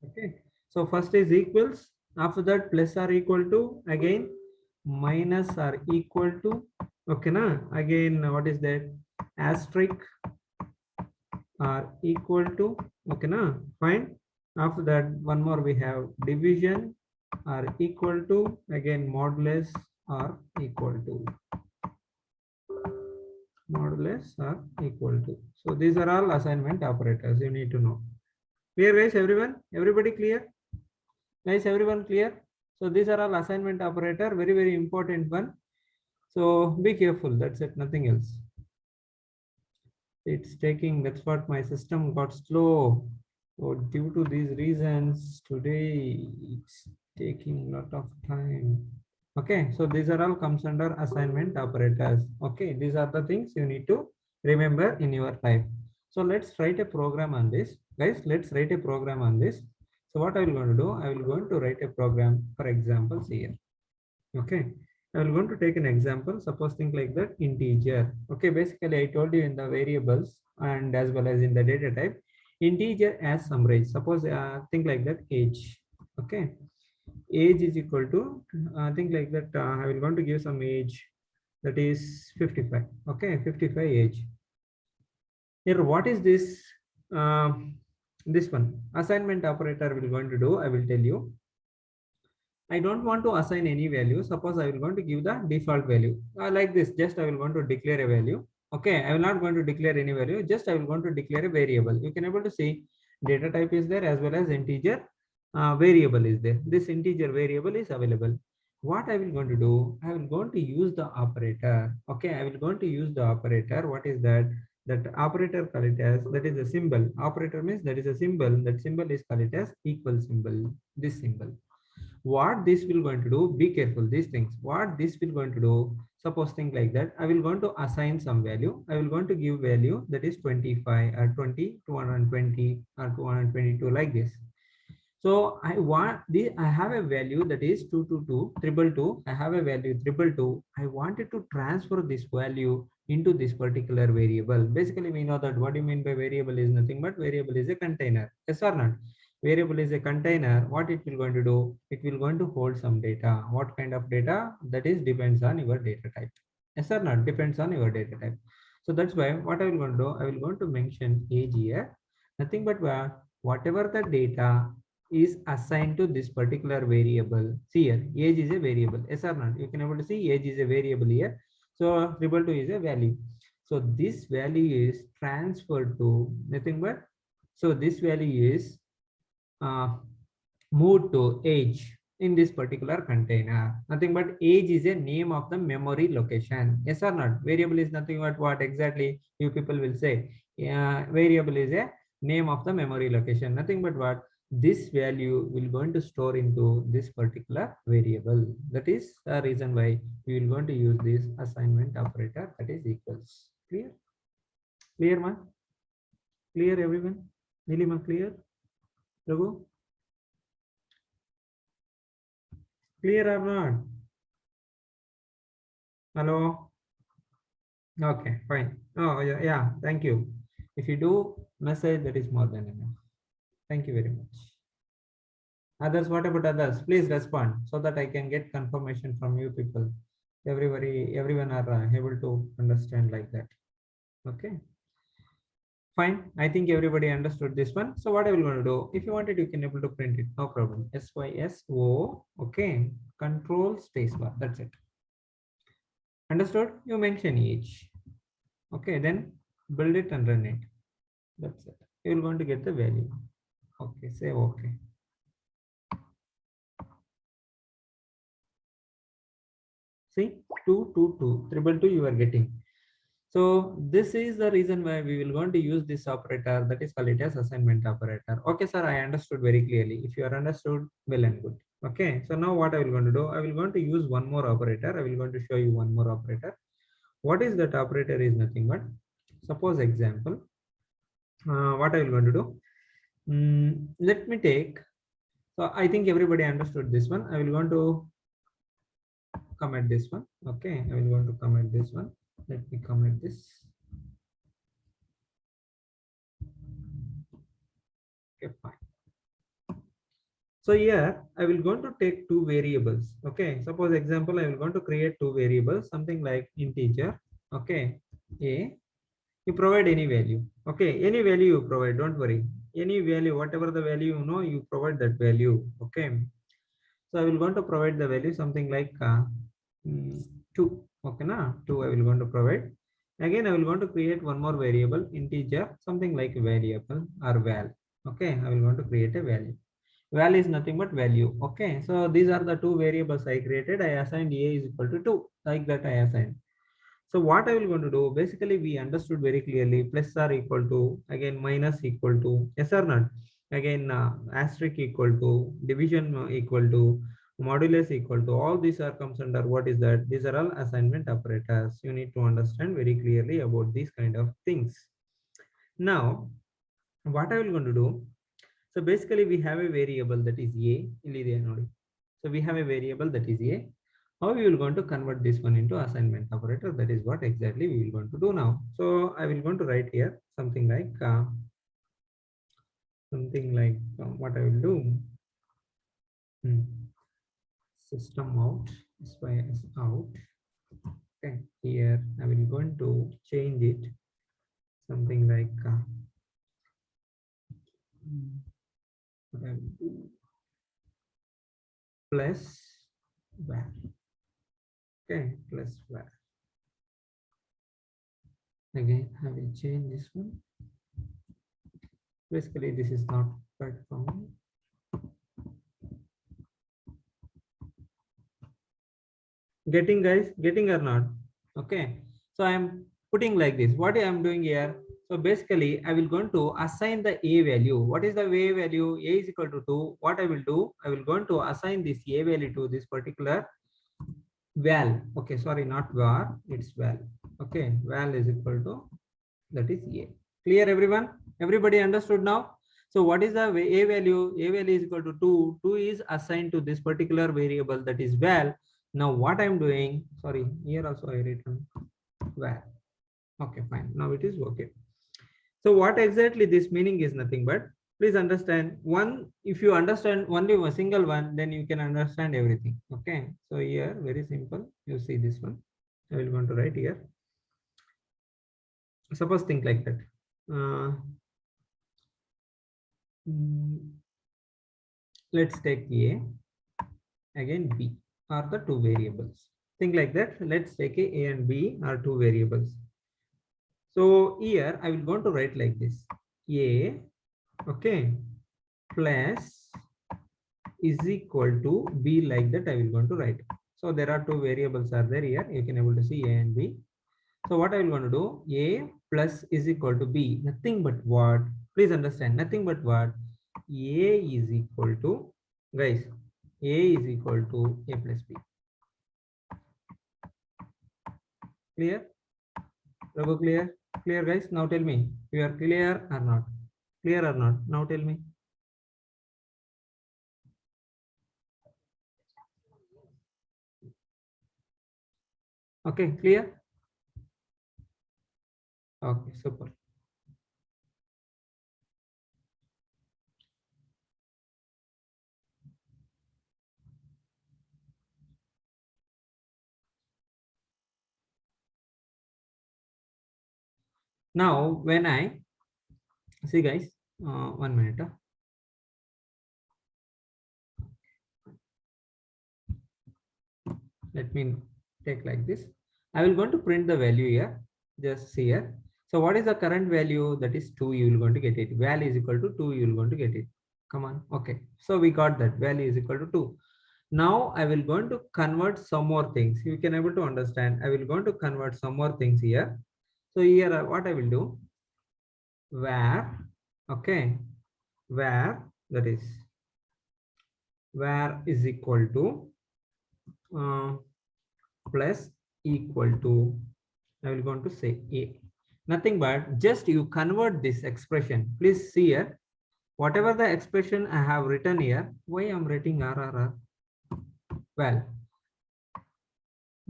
Okay, so first is equals, after that plus or equal to, again minus or equal to, okay na, again what is that, asterisk or equal to, okay na, fine. After that one more we have division or equal to, again modulus or equal to, modulus or equal to. So these are all assignment operators you need to know. Clear guys, everyone, everybody clear? Guys, everyone clear? So these are all assignment operator, very very important one. So be careful, that's it, nothing else. It's taking, that's what my system got slow. So due to these reasons today it's taking a lot of time. Okay, so these are all comes under assignment operators. Okay, these are the things you need to remember in your life. So let's write a program on this, guys. Let's write a program on this. So what I will going to do, I will going to write a program for examples here. Okay, I will going to take an example. Suppose think like that, integer. Okay, basically I told you in the variables and as well as in the data type, integer as some range. Suppose think like that, age. Okay, age is equal to think like that. I will going to give some age, that is 55. Okay, 55 age. Here, what is this? This one assignment operator will going to do. I will tell you. I don't want to assign any value. Suppose I will going to give the default value like this. Just I will going to declare a value. Okay, I will not going to declare any value. Just I will going to declare a variable. You can able to see data type is there as well as integer variable is there. This integer variable is available. What I will going to do? I will going to use the operator. Okay, I will going to use the operator. What is that? That operator call it as, that is a symbol. Operator means that is a symbol. That symbol is called it as equal symbol. This symbol. What this will going to do, be careful these things, what this will going to do, suppose think like that, I will going to assign some value, I will going to give value that is 25 or 20, 220 or 222 like this. So I want the, I have a value that is 222 triple two. I have a value triple two. I wanted to transfer this value into this particular variable. Basically, we know that what you mean by variable is nothing but variable is a container. Yes or not? Variable is a container. What it will going to do? It will going to hold some data. What kind of data? That is depends on your data type. Yes or not? Depends on your data type. So that's why what I will going to do, I will going to mention age here. Nothing but whatever the data is assigned to this particular variable. See here, age is a variable. Yes or not? You can able to see age is a variable here. So triple two is a value. So this value is transferred to nothing but, so this value is uh, moved to age in this particular container. Nothing but age is a name of the memory location. Yes or not? Variable is nothing but what exactly you people will say. Variable is a name of the memory location. Nothing but what, this value will going to store into this particular variable. That is the reason why we will going to use this assignment operator, that is equals. Clear? Clear man? Clear everyone? Nilima clear? Raghu? Clear or not? Hello? Okay, fine. Oh, yeah, yeah, thank you. If you do message, that is more than enough. Thank you very much. Others, what about others? Please respond so that I can get confirmation from you people. Everyone are able to understand like that. Okay, fine. I think everybody understood this one. So what I will going to do, if you wanted, you can able to print it. No problem. SYSO. Okay, control spacebar. That's it. Understood? You mention each. Okay, then build it and run it. That's it. You're going to get the value. Okay, say okay. See, 222 triple two you are getting. So this is the reason why we will going to use this operator, that is called it as assignment operator. Okay, sir, I understood very clearly. If you are understood, well and good. Okay, so now what I will going to do, I will going to use one more operator. I will going to show you one more operator. What is that operator is nothing but, suppose example, what I will going to do. Let me take, so I think everybody understood this one. I will going to comment this one. Okay, I will going to comment this one. Let me comment this. Okay, fine. So here I will going to take two variables. Okay, suppose example I will going to create two variables, something like integer. Okay, a, you provide any value. Okay, any value you provide, don't worry. Any value, whatever the value you know, you provide that value. Okay, so I will going to provide the value something like 2. Okay, na 2 I will going to provide. Again I will going to create one more variable, integer, something like variable or val. Okay, I will going to create a value. Val is nothing but value. Okay, so these are the two variables I created. I assigned a is equal to 2, like that I assigned. So what I will going to do, basically we understood very clearly, plus are equal to, again minus equal to, yes or not, again asterisk equal to, division equal to, modulus equal to, all these are comes under what is that? These are all assignment operators. You need to understand very clearly about these kind of things. Now what I will going to do, so basically we have a variable that is a, so we have a variable that is a. How we will going to convert this one into assignment operator? That is what exactly we will going to do now. So I will going to write here something like what I will do. System out, SYS out. Okay, here I will going to change it something like what I will do, plus var. Okay, plus var. Again I will change this one. Basically this is not correct for me. Getting, guys, getting or not? Okay, so I am putting like this. What I am doing here, so basically I will going to assign the a value. What is the a value? A is equal to 2. What I will do, I will going to assign this a value to this particular val. Okay, sorry, not var, it's val. Okay, val is equal to, that is a. Clear, everyone? Everybody understood now? So what is the a value? A value is equal to 2. 2 is assigned to this particular variable, that is val. Now what I'm doing, sorry, here also I written val. Okay, fine. Now it is okay. So what exactly this meaning is nothing but, please understand one, if you understand only a single one, then you can understand everything. Okay, so here very simple, you see this one, I will want to write here. Suppose think like that. Let's take a, again b are the two variables. Think like that. Let's take a and b are two variables. So here I will going to write like this, a, okay, plus is equal to b, like that I will going to write. So there are two variables are there here. You can able to see a and b. So what I will going to do, a plus is equal to b, nothing but what? Please understand, nothing but what? A is equal to, guys, a is equal to a plus b. Clear? Prabhu, clear? Clear, guys? Now tell me, you are clear or not? Clear or not? Now tell me. Okay, clear? Okay, super. Now, when I see, guys, 1 minute. Let me take like this. I will going to print the value here. Just see here. So what is the current value? That is 2. You will going to get it. Val is equal to 2. You will going to get it. Come on. Okay. So we got that. Value is equal to 2. Now I will going to convert some more things. You can able to understand. I will going to convert some more things here. So here what I will do, where, okay, where, that is where is equal to plus equal to, I will going to say a, nothing but just you convert this expression. Please see here, whatever the expression I have written here, why I'm writing RRR? Well,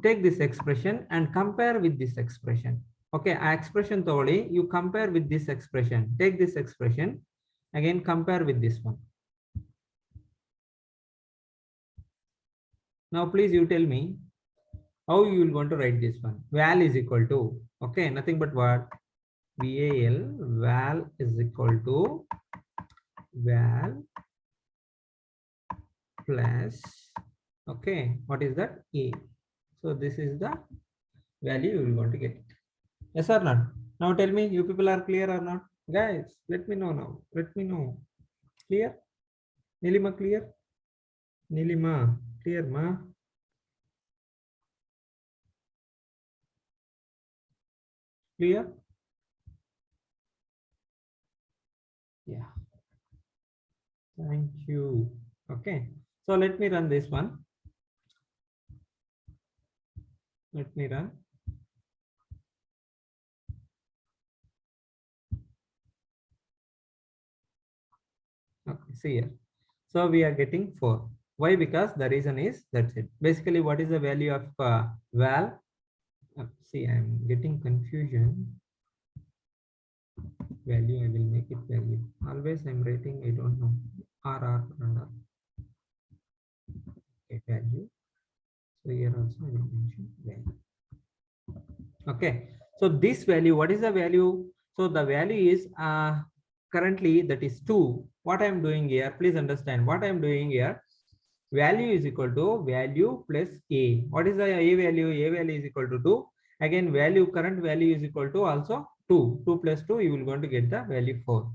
take this expression and compare with this expression. Okay, expression totally you compare with this expression. Take this expression again, compare with this one. Now please you tell me how you will going to write this one. Val is equal to, okay, nothing but what? VAL, val is equal to val plus, okay, what is that? A. So this is the value you will want to get. Yes or not? Now tell me, you people are clear or not? Guys, let me know now. Let me know. Clear? Nilima clear? Nilima, clear ma? Clear? Yeah. Thank you. Okay. So let me run this one. Let me run. Okay, see here. So we are getting 4. Why? Because the reason is that's it. Basically, what is the value of val? See, I am getting confusion. Value, I will make it value. Always I am writing, I don't know. R and R. Okay, value. So here also I will mention value. Okay. So this value, what is the value? So the value is currently that is 2. What I am doing here, please understand what I am doing here. Value is equal to value plus A. What is the A value? A value is equal to 2. Again, value, current value is equal to also 2. 2 plus 2, you will going to get the value 4.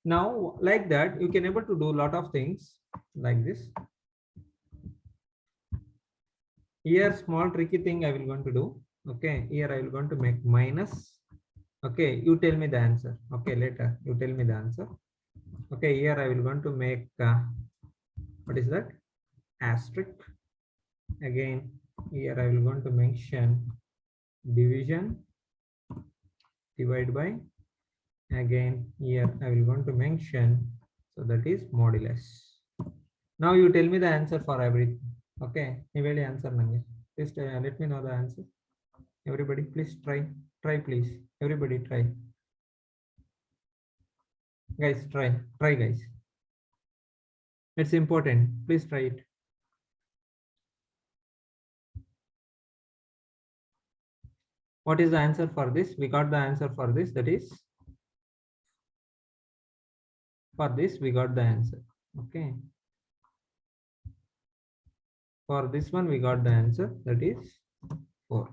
Now, like that, you can able to do a lot of things like this. Here, small tricky thing I will going to do. Okay, here I will going to make minus. Okay, you tell me the answer. Okay, later you tell me the answer. Okay, here I will going to make what is that? Asterisk. Again, here I will going to mention division, divide by. Again, here I will going to mention, so that is modulus. Now you tell me the answer for everything. Okay, anybody answer Nange? Please let me know the answer. Everybody, please try. Try, please. Everybody try. Guys, try. Try, guys. It's important. Please try it. What is the answer for this? We got the answer for this. That is, for this, we got the answer. Okay. For this one, we got the answer. That is 4.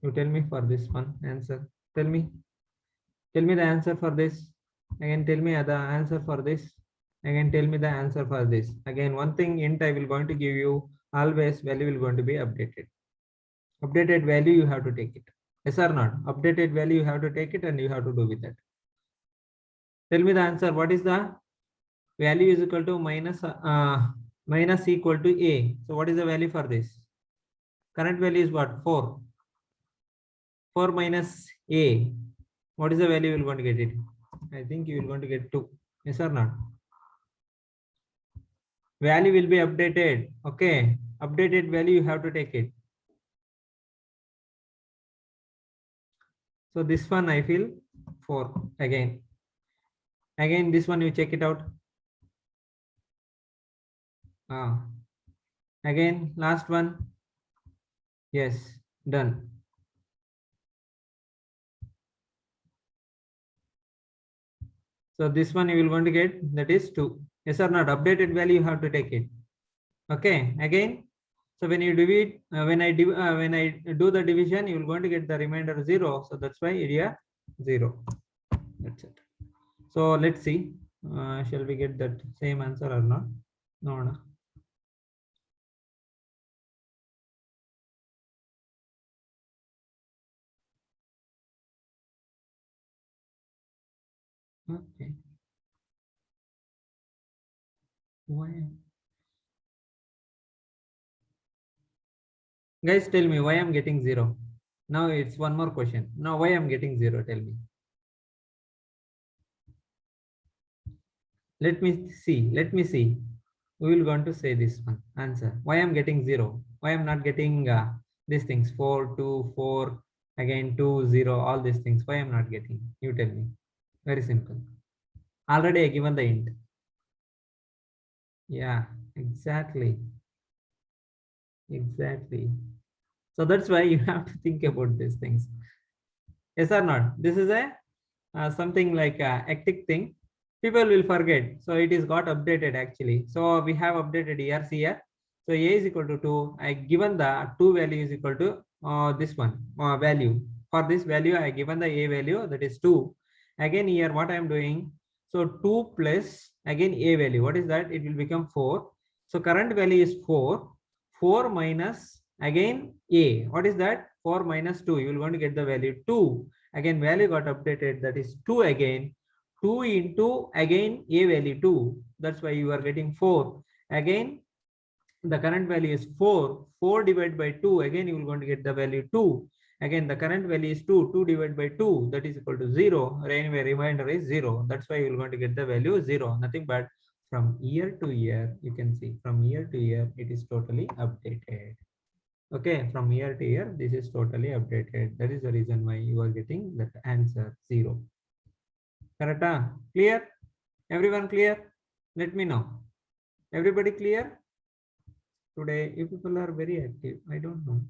You tell me for this one answer. Tell me. Tell me the answer for this. Again, tell me the answer for this. Again, tell me the answer for this. Again, one thing int I will going to give you, always value will going to be updated. Updated value, you have to take it. Yes or not? Updated value, you have to take it and you have to do with that. Tell me the answer. What is the value is equal to minus equal to A. So what is the value for this? Current value is what? 4. 4 minus A. What is the value you will going to get it? I think you will going to get 2. Yes or not? Value will be updated. Okay. Updated value, you have to take it. So this one I feel 4 again. Again, this one you check it out. Again, last one. Yes, done. So this one you will going to get, that is 2. Yes or not? Updated value, you have to take it. Okay. Again, so when you divide, when I do the division, you will going to get the remainder 0. So that's why area 0. That's it. So let's see. Shall we get that same answer or not? No, no. Okay. Why? Guys, tell me why I'm getting 0. Now it's one more question. Now why I'm getting 0? Tell me. Let me see. Let me see. We will going to say this one answer. Why I'm getting 0? Why I'm not getting these things? 4, 2, 4, again 2, 0, all these things. Why I'm not getting? You tell me. Very simple. Already I given the int. Yeah, exactly. Exactly. So that's why you have to think about these things. Yes or not? This is a something like a hectic thing. People will forget. So it is got updated actually. So we have updated years here. So a is equal to 2. I given the 2 value is equal to this one value. For this value, I given the a value, that is 2. Again here what I am doing. So 2 plus again a value. What is that? It will become 4. So current value is 4. 4 minus again a. What is that? 4 minus 2. You will going to get the value 2. Again value got updated, that is 2 again. 2 into again a value 2. That's why you are getting 4. Again the current value is 4. 4 divided by 2. Again you will going to get the value 2. Again the current value is 2. 2 divided by 2, that is equal to 0. Anyway, remainder is 0. That's why you will going to get the value 0. Nothing but from year to year, you can see from year to year it is totally updated. Okay, from year to year this is totally updated. That is the reason why you are getting that answer 0. Correct? Clear? Everyone clear? Let me know. Everybody clear? Today you people are very active. I don't know.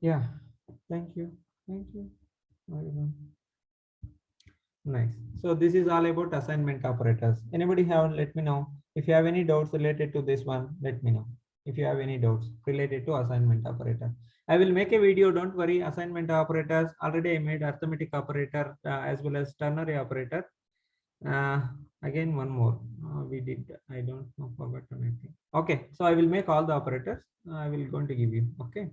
Yeah. Thank you. Thank you. Everyone. Nice. So this is all about assignment operators. Anybody have? Let me know. If you have any doubts related to this one, let me know. If you have any doubts related to assignment operator, I will make a video. Don't worry. Assignment operators. Already I made arithmetic operator as well as ternary operator. Uh, Again, one more. We did. I don't know. Forgotten anything. Okay. So I will make all the operators. I will going to give you. Okay.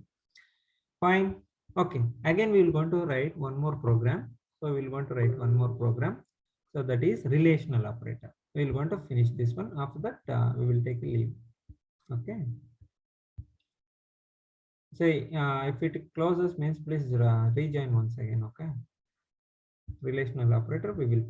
Fine. Okay. Again, we will going to write one more program. So we will going to write one more program. So that is relational operator. We will going to finish this one. After that, we will take a leave. Okay. Say if it closes means please rejoin once again. Okay. Relational operator. We will